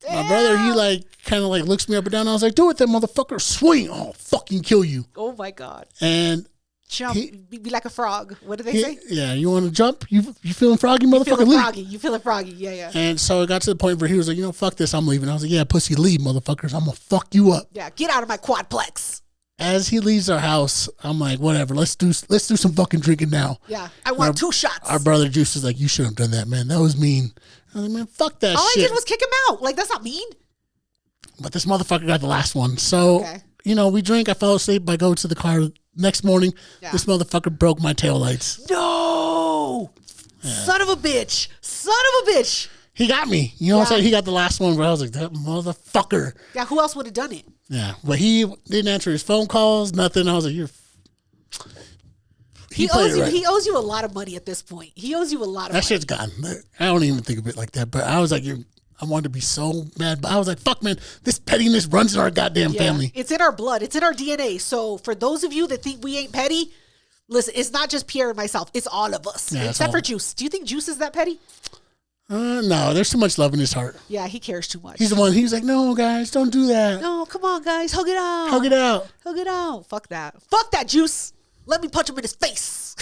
my brother, he like kind of like looks me up and down. I was like, do it then, motherfucker. Swing. I'll fucking kill you. Oh my God. And jump. Be like a frog. What do they say? Yeah, you want to jump? You feeling froggy, motherfucker? You feeling froggy. Yeah. And so it got to the point where he was like, you know, fuck this, I'm leaving. I was like, yeah, pussy, leave, motherfuckers. I'm going to fuck you up. Yeah, get out of my quadplex. As he leaves our house, I'm like, whatever, let's do some fucking drinking now. Yeah, I want 2 shots. Our brother Juice is like, you shouldn't have done that, man. That was mean. I was like, man, fuck that All shit. I did was kick him out. Like, that's not mean. But this motherfucker got the last one. So, you know, we drink. I fell asleep. I go to the car. Next morning, this motherfucker broke my taillights. No! Yeah. Son of a bitch. He got me. You know what I'm saying? He got the last one where I was like, that motherfucker. Yeah, who else would have done it? Yeah, but he didn't answer his phone calls, nothing. I was like, He owes you a lot of money at this point. He owes you a lot of money. That shit's gone. I don't even think of it like that. But I was like, I wanted to be so mad. But I was like, fuck, man, this pettiness runs in our goddamn family. It's in our blood. It's in our DNA. So for those of you that think we ain't petty, listen, it's not just Pierre and myself. It's all of us. Yeah, except for Juice. Do you think Juice is that petty? No, there's too much love in his heart. Yeah, he cares too much. He's the one. He's like, no, guys, don't do that. No, come on, guys. Hug it out. Hug it out. Fuck that, Juice. Let me punch him in his face.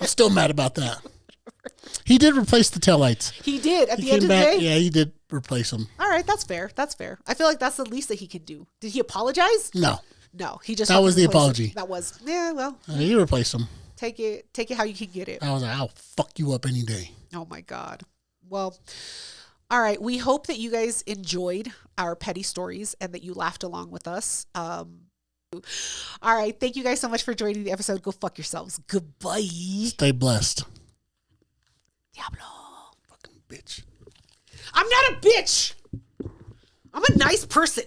I'm still mad about that. He did replace the taillights. He did at the end of the day? Yeah, he did replace them. All right, that's fair. I feel like that's the least that he can do. Did he apologize? No, he just... That was the apology. That was... Yeah, well... He replaced them. Take it how you can get it. I was like, I'll fuck you up any day. Oh, my God. Well, all right. We hope that you guys enjoyed our petty stories and that you laughed along with us. All right. Thank you guys so much for joining the episode. Go fuck yourselves. Goodbye. Stay blessed. Diablo. Fucking bitch. I'm not a bitch. I'm a nice person.